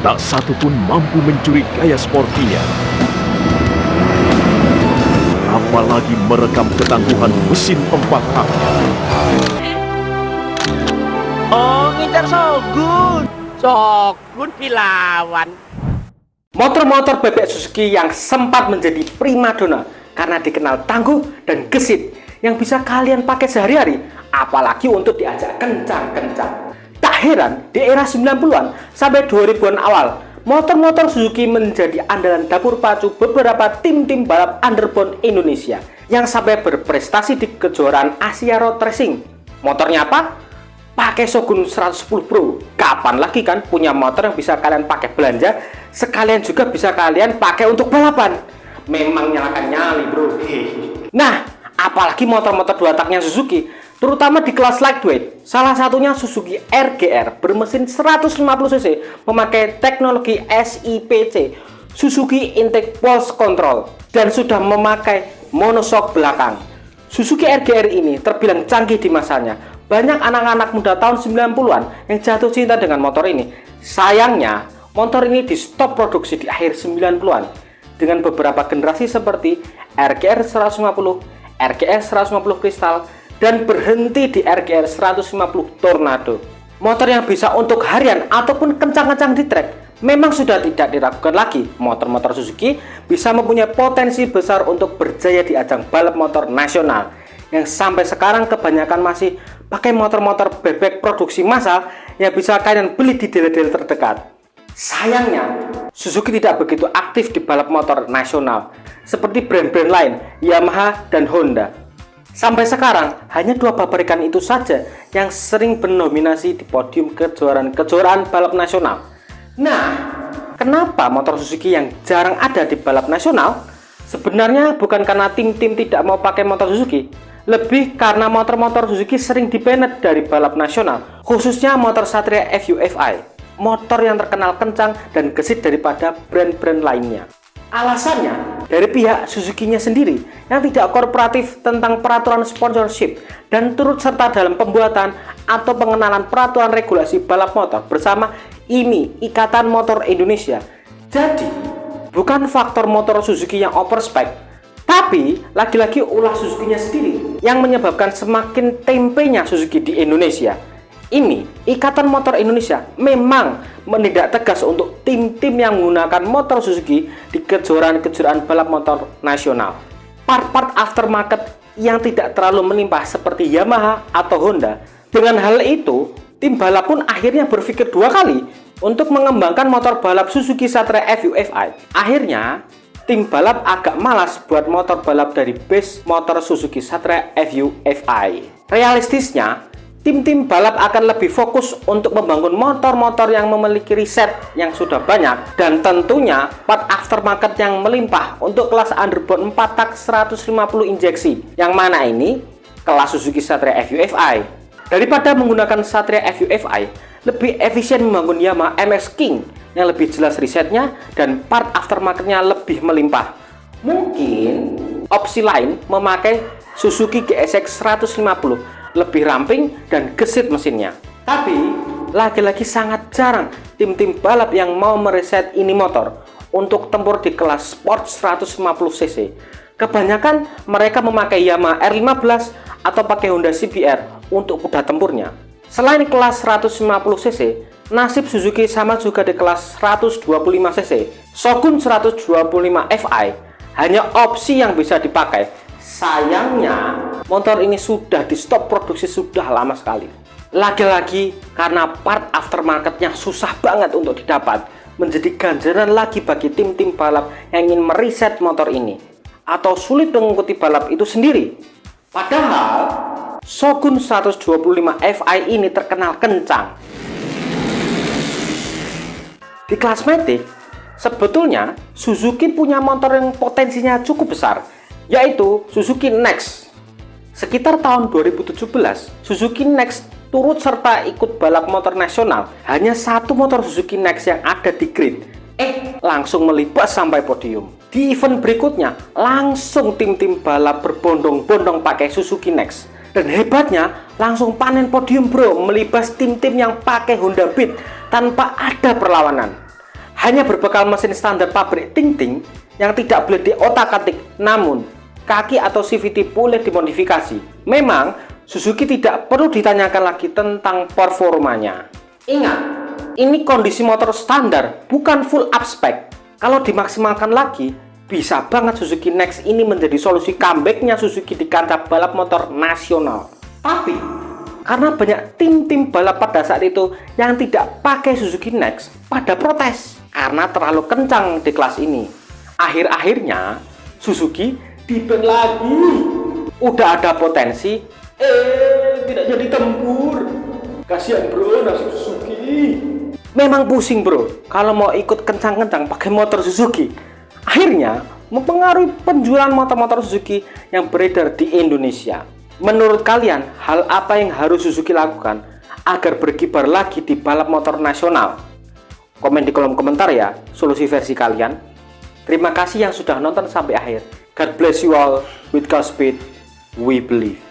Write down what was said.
tak satu pun mampu mencuri gaya sportinya. Apalagi merekam ketangguhan mesin empat haknya. Oh, ngincar Shogun. Shogun dilawan. Motor-motor bebek Suzuki yang sempat menjadi primadona karena dikenal tangguh dan gesit yang bisa kalian pakai sehari-hari, apalagi untuk diajak kencang-kencang. Tak heran, di era 90-an sampai 2000-an awal, motor-motor Suzuki menjadi andalan dapur pacu beberapa tim-tim balap underbone Indonesia yang sampai berprestasi di kejuaraan Asia Road Racing. Motornya apa? Pakai Shogun 110 Pro. Kapan lagi kan punya motor yang bisa kalian pakai belanja, sekalian juga bisa kalian pakai untuk balapan. Memang nyalakan nyali, bro. Nah, apalagi motor-motor dua taknya Suzuki, terutama di kelas lightweight. Salah satunya Suzuki RGR bermesin 150 cc memakai teknologi SIPC, Suzuki Intake Pulse Control, dan sudah memakai monoshock belakang. Suzuki RGR ini terbilang canggih di masanya. Banyak anak-anak muda tahun 90-an yang jatuh cinta dengan motor ini. Sayangnya, motor ini di stop produksi di akhir 90-an dengan beberapa generasi seperti RGR 150, RGR 150 Crystal, dan berhenti di RGR 150 Tornado. Motor yang bisa untuk harian ataupun kencang-kencang di trek memang sudah tidak diragukan lagi. Motor-motor Suzuki bisa mempunyai potensi besar untuk berjaya di ajang balap motor nasional, yang sampai sekarang kebanyakan masih pakai motor-motor bebek produksi massal yang bisa kalian beli di dealer-dealer terdekat. Sayangnya, Suzuki tidak begitu aktif di balap motor nasional seperti brand-brand lain, Yamaha dan Honda. Sampai sekarang, hanya dua pabrikan itu saja yang sering bernominasi di podium kejuaraan balap nasional. Nah, kenapa motor Suzuki yang jarang ada di balap nasional? Sebenarnya bukan karena tim-tim tidak mau pakai motor Suzuki, lebih karena motor-motor Suzuki sering dibanet dari balap nasional, khususnya motor Satria FUFI, motor yang terkenal kencang dan gesit daripada brand-brand lainnya. Alasannya dari pihak Suzuki-nya sendiri yang tidak kooperatif tentang peraturan sponsorship dan turut serta dalam pembuatan atau pengenalan peraturan regulasi balap motor bersama IMI, Ikatan Motor Indonesia. Jadi, bukan faktor motor Suzuki yang overspec, tapi lagi-lagi ulah Suzuki-nya sendiri yang menyebabkan semakin tempenya Suzuki di Indonesia. Ini, Ikatan Motor Indonesia memang menindak tegas untuk tim-tim yang menggunakan motor Suzuki di kejuaraan-kejuaraan balap motor nasional. Part-part aftermarket yang tidak terlalu melimpah seperti Yamaha atau Honda. Dengan hal itu, tim balap pun akhirnya berpikir dua kali untuk mengembangkan motor balap Suzuki Satria FUFI. Akhirnya, tim balap agak malas buat motor balap dari base motor Suzuki Satria FUFI. Realistisnya, tim-tim balap akan lebih fokus untuk membangun motor-motor yang memiliki riset yang sudah banyak dan tentunya part aftermarket yang melimpah untuk kelas underbone 4 tak 150 injeksi, yang mana ini kelas Suzuki Satria FUFI. Daripada menggunakan Satria FUFI, lebih efisien membangun Yamaha MX King yang lebih jelas risetnya dan part aftermarketnya lebih melimpah. Mungkin opsi lain memakai Suzuki GSX 150, lebih ramping dan gesit mesinnya. Tapi lagi-lagi sangat jarang tim-tim balap yang mau mereset ini motor untuk tempur di kelas sport 150 cc. Kebanyakan mereka memakai Yamaha R15 atau pakai Honda CBR untuk kuda tempurnya. Selain kelas 150 cc, nasib Suzuki sama juga di kelas 125 cc. Shogun 125 Fi hanya opsi yang bisa dipakai. Sayangnya, motor ini sudah di stop produksi sudah lama sekali. Lagi-lagi karena part aftermarketnya susah banget untuk didapat, menjadi ganjaran lagi bagi tim-tim balap yang ingin meriset motor ini atau sulit mengikuti balap itu sendiri. Padahal Shogun 125 Fi ini terkenal kencang. Di kelas Matic, sebetulnya Suzuki punya motor yang potensinya cukup besar, yaitu Suzuki Next. Sekitar tahun 2017, Suzuki Next turut serta ikut balap motor nasional. Hanya satu motor Suzuki Next yang ada di grid, langsung melibas sampai podium. Di event berikutnya, langsung tim-tim balap berbondong-bondong pakai Suzuki Next. Dan hebatnya, langsung panen podium bro, melibas tim-tim yang pakai Honda Beat tanpa ada perlawanan. hanya berbekal mesin standar pabrik Ting-Ting yang tidak boleh diotak-atik, namun kaki atau CVT boleh dimodifikasi. Memang Suzuki tidak perlu ditanyakan lagi tentang performanya. Ingat, ini kondisi motor standar, bukan full up spec. Kalau dimaksimalkan lagi, bisa banget Suzuki Next ini menjadi solusi comeback-nya Suzuki di kancah balap motor nasional. Tapi karena banyak tim-tim balap pada saat itu yang tidak pakai Suzuki Next pada protes karena terlalu kencang di kelas ini. Akhir-akhirnya Suzuki di-ban lagi. Udah ada potensi, tidak jadi tempur. Kasihan bro, nasib Suzuki. Memang pusing bro, kalau mau ikut kencang-kencang pakai motor Suzuki. Akhirnya mempengaruhi penjualan motor-motor Suzuki yang beredar di Indonesia. Menurut kalian, hal apa yang harus Suzuki lakukan agar berkibar lagi di balap motor nasional? Komen di kolom komentar ya, solusi versi kalian. Terima kasih yang sudah nonton sampai akhir. God bless you all. With Godspeed, we believe.